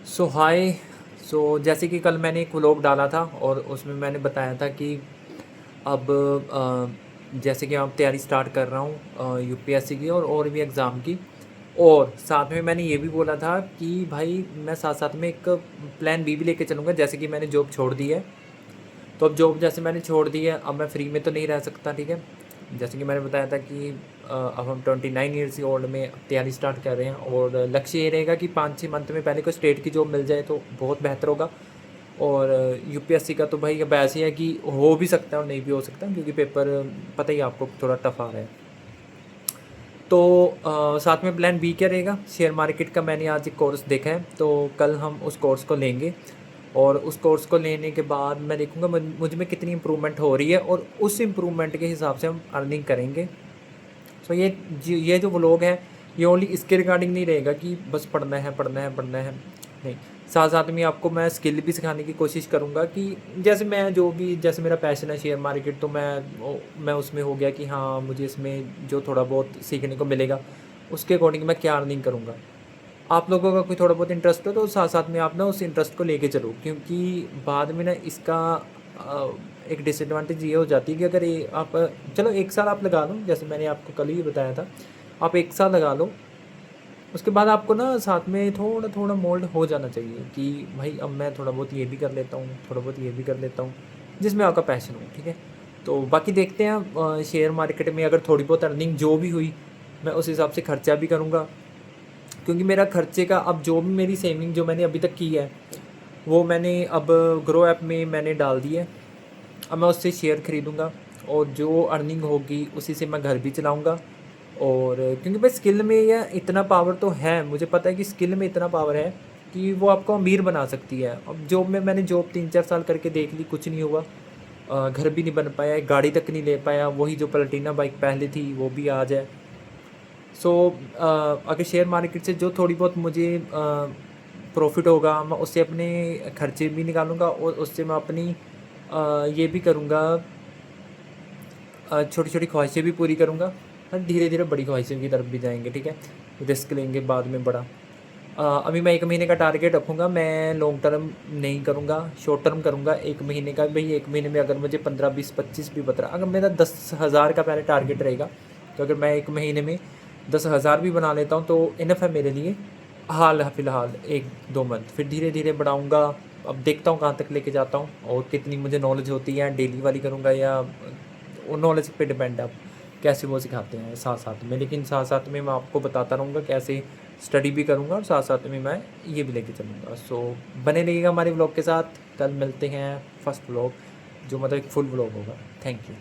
सो हाय। जैसे कि कल मैंने एक व्लॉग डाला था और उसमें मैंने बताया था कि अब जैसे कि अब तैयारी स्टार्ट कर रहा हूँ यूपीएससी की और भी एग्ज़ाम की। और साथ में मैंने ये भी बोला था कि भाई मैं साथ साथ में एक प्लान बी भी लेके चलूँगा, जैसे कि मैंने जॉब छोड़ दी है। तो अब जॉब जैसे मैंने छोड़ दी है, अब मैं फ्री में तो नहीं रह सकता, ठीक है। जैसे कि मैंने बताया था कि अब हम 29 ईयर्स ओल्ड में अब तैयारी स्टार्ट कर रहे हैं और लक्ष्य ये रहेगा कि 5-6 मंथ में पहले कोई स्टेट की जॉब मिल जाए तो बहुत बेहतर होगा। और यूपीएससी का तो भाई अब ऐसे है कि हो भी सकता है और नहीं भी हो सकता, क्योंकि पेपर पता ही है आपको थोड़ा टफ आ रहा है। तो साथ में प्लान बी क्या रहेगा, शेयर मार्केट का मैंने आज एक कोर्स देखा है, तो कल हम उस कोर्स को लेंगे। और उस कोर्स को लेने के बाद मैं देखूँगा मुझ में कितनी इम्प्रूवमेंट हो रही है और उस इम्प्रूवमेंट के हिसाब से हम अर्निंग करेंगे। सो ये जो व्लॉग है, ये ओनली इसके रिगार्डिंग नहीं रहेगा कि बस पढ़ना है पढ़ना है पढ़ना है, नहीं। साथ साथ में आपको मैं स्किल भी सिखाने की कोशिश करूँगा कि जैसे मैं जो भी, जैसे मेरा पैशन है शेयर मार्केट, तो मैं उसमें हो गया कि हाँ मुझे इसमें जो थोड़ा बहुत सीखने को मिलेगा उसके अकॉर्डिंग मैं क्या अर्निंग करूँगा। आप लोगों का कोई थोड़ा बहुत इंटरेस्ट हो तो साथ साथ में आप ना उस इंटरेस्ट को लेके चलो, क्योंकि बाद में ना इसका एक डिसएडवांटेज ये हो जाती है कि अगर ये आप चलो 1 साल आप लगा लो, जैसे मैंने आपको कल ही बताया था, आप 1 साल लगा लो। उसके बाद आपको ना साथ में थोड़ा थोड़ा मोल्ड हो जाना चाहिए कि भाई अब मैं थोड़ा बहुत ये भी कर लेता हूँ, थोड़ा बहुत ये भी कर लेता हूँ, जिसमें आपका पैशन हो, ठीक है। तो बाकी देखते हैं, शेयर मार्केट में अगर थोड़ी बहुत अर्निंग जो भी हुई, मैं उस हिसाब से खर्चा भी करूँगा। क्योंकि मेरा खर्चे का अब जो भी मेरी सेविंग जो मैंने अभी तक की है, वो मैंने अब ग्रो ऐप में मैंने डाल दी है। अब मैं उससे शेयर खरीदूँगा और जो अर्निंग होगी उसी से मैं घर भी चलाऊँगा। और क्योंकि भाई स्किल में यह इतना पावर तो है, मुझे पता है कि स्किल में इतना पावर है कि वो आपको अमीर बना सकती है। अब जॉब में मैंने जॉब 3-4 साल करके देख ली, कुछ नहीं हुआ। घर भी नहीं बन पाया, एक गाड़ी तक नहीं ले पाया, वही जो प्लेटिना बाइक पहले थी वो भी आ जाए। सो अगर शेयर मार्केट से जो थोड़ी बहुत मुझे प्रॉफिट होगा, मैं उससे अपने खर्चे भी निकालूंगा और उससे मैं अपनी ये भी करूँगा, छोटी छोटी ख्वाहिशें भी पूरी करूँगा। और धीरे धीरे बड़ी ख्वाहिशों की तरफ भी जाएंगे, ठीक है। रिस्क लेंगे बाद में बड़ा। अभी मैं 1 महीने का टारगेट रखूँगा, मैं लॉन्ग टर्म नहीं करूँगा, शॉर्ट टर्म करूँगा 1 महीने का। भाई 1 महीने में अगर मुझे 15, 20, 25 भी बता रहा, अगर मेरा 10,000 का पहले टारगेट रहेगा, तो अगर मैं 1 महीने में 10,000 भी बना लेता हूँ तो इनफ है मेरे लिए। हाल फिलहाल 1-2 मंथ, फिर धीरे धीरे बढ़ाऊँगा। अब देखता हूँ कहाँ तक लेके जाता हूँ और कितनी मुझे नॉलेज होती है, डेली वाली करूँगा या वो नॉलेज पे डिपेंड है आप कैसे वो सिखाते हैं साथ साथ में। लेकिन साथ साथ में मैं आपको बताता रहूँगा कैसे स्टडी भी करूँगा और साथ साथ में मैं ये भी लेके चलूँगा। सो बने रहिएगा हमारे व्लॉग के साथ। कल मिलते हैं फर्स्ट व्लॉग, जो मतलब एक फुल व्लॉग होगा। Thank you.